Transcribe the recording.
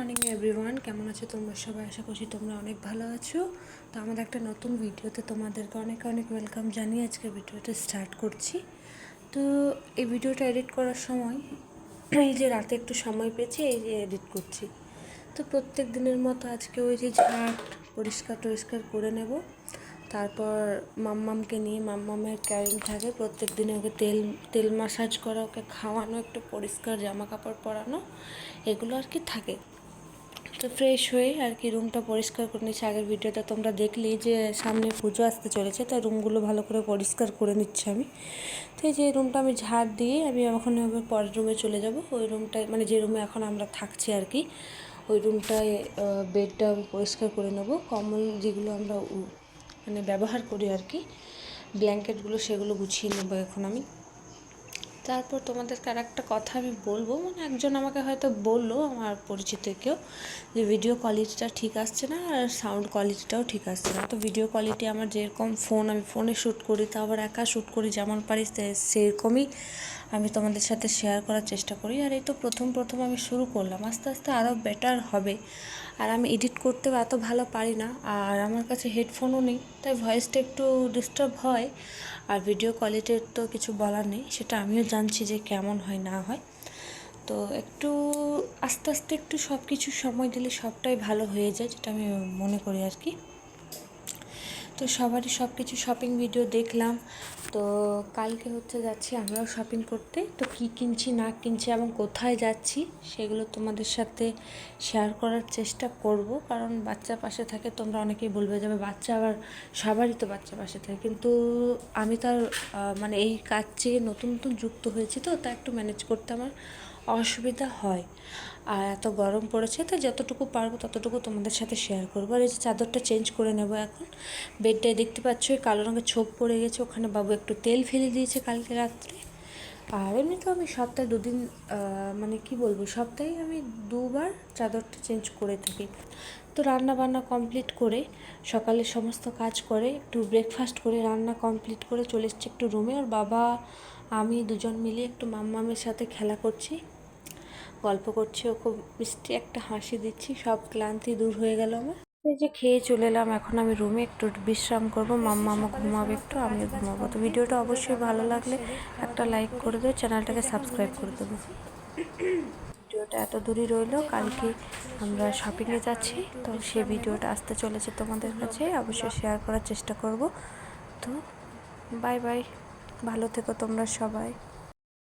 Morning everyone, কেমন আছো তোমরা সবাই? আশা করছি তোমরা অনেক ভালো আছো। তো আমাদের একটা নতুন ভিডিওতে তোমাদেরকে অনেক অনেক ওয়েলকাম জানিয়ে আজকে ভিডিওটা স্টার্ট করছি। তো এই ভিডিওটা এডিট করার সময় এই যে রাতে একটু সময় পেয়েছি, এই যে এডিট করছি। তো প্রত্যেক দিনের মতো আজকে ওই যে ঝাঁট পরিষ্কার টরিষ্কার করে নেব। তারপর মাম্মামকে নিয়ে, মাম্মামের ক্যারিং থাকে প্রত্যেক দিনে, ওকে তেল তেল মাসাজ করা, ওকে খাওয়ানো, একটু পরিষ্কার জামা কাপড় পরানো, এগুলো আর কি থাকে। তো ফ্রেশ হয়ে আর কি রুমটা পরিষ্কার করে নিচ্ছি। আগের ভিডিওটা তোমরা দেখলি যে সামনে পুজো আসতে চলেছে, তাই রুমগুলো ভালো করে পরিষ্কার করে নিচ্ছি আমি। তো এই যে রুমটা আমি ঝাড় দিয়ে আমি ওখানে পরের রুমে চলে যাব। ওই রুমটায় মানে যে রুমে এখন আমরা থাকছি আর কি, ওই রুমটায় বেডটা আমি পরিষ্কার করে নেব। কম্বল যেগুলো আমরা মানে ব্যবহার করি আর কি, ব্ল্যাঙ্কেটগুলো, সেগুলো গুছিয়ে নেব এখন আমি। তারপর তোমাদেরকে আর একটা কথা আমি বলবো, মানে একজন আমাকে হয়তো বললো, আমার পরিচিত কেউ, যে ভিডিও কোয়ালিটিটা ঠিক আসছে না আর সাউন্ড কোয়ালিটিটাও ঠিক আসছে না। তো ভিডিও কোয়ালিটি আমার যেরকম আমি ফোনে শ্যুট করি, তা আবার একা শ্যুট করি, যেমন পারি সেরকমই আমি তোমাদের সাথে শেয়ার করার চেষ্টা করি। আর এই তো প্রথম আমি শুরু করলাম, আস্তে আস্তে আরও বেটার হবে। আর আমি এডিট করতেও এত ভালো পারি না, আর আমার কাছে হেডফোনও নেই, তাই ভয়েসটা একটু ডিস্টার্ব হয়। আর ভিডিও কোয়ালিটির তো কিছু বলার নেই, সেটা আমিও জানছি যে কেমন হয় না হয়। তো একটু আস্তে আস্তে একটু সব কিছু সময় দিলে সবটাই ভালো হয়ে যায়, যেটা আমি মনে করি আর কি। তো সবারই সব কিছু শপিং ভিডিও দেখলাম। তো কালকে যাচ্ছি আমরাও শপিং করতে। তো কী কিনছি না কিনছি এবং কোথায় যাচ্ছি সেগুলো তোমাদের সাথে শেয়ার করার চেষ্টা করব। কারণ বাচ্চা পাশে থাকে, তোমরা অনেকেই বলবে যাবে বাচ্চা, আবার সবারই তো বাচ্চা পাশে থাকে, কিন্তু আমি তো আর মানে এই কাজ চেয়ে নতুন নতুন যুক্ত হয়েছি, তো তা একটু ম্যানেজ করতে আমার অসুবিধা হয়। আর এত গরম পড়েছে, তো যতটুকু পারবো ততটুকু তোমাদের সাথে শেয়ার করবো। আর এই যে চাদরটা চেঞ্জ করে নেব এখন। বেডটায় দেখতে পাচ্ছ কালো রঙের ছোপ পড়ে গেছে, ওখানে বাবু একটু তেল ফেলে দিয়েছে কালকে রাত্রে। আর এমনিতেও আমি সপ্তাহে দুদিন, মানে কি বলবো, সপ্তাহে আমি দুবার চাদরটা চেঞ্জ করে থাকি। তো রান্না বান্না কমপ্লিট করে, সকালে সমস্ত কাজ করে, একটু ব্রেকফাস্ট করে, রান্না কমপ্লিট করে চলে এসেছি একটু রুমে। আর বাবা আমি দুজন মিলে একটু মাম্মামের সাথে খেলা করছি, গল্প করছি, ও খুব মিষ্টি একটা হাসি দিচ্ছি, সব ক্লান্তি দূর হয়ে গেল আমার। এই যে খেয়ে চলে এলাম, এখন আমি রুমে একটু বিশ্রাম করব। মাম্মা ঘুমাবে, একটু আমিও ঘুমাবো। তো ভিডিওটা অবশ্যই ভালো লাগলে একটা লাইক করে দেবো, চ্যানেলটাকে সাবস্ক্রাইব করে দেবো। ভিডিওটা এত দূরই রইলো, কালকে আমরা শপিংয়ে যাচ্ছি, তো সে ভিডিওটা আসতে চলেছে তোমাদের কাছে, অবশ্যই শেয়ার করার চেষ্টা করব। তো বাই বাই, ভালো থেকো তোমরা সবাই।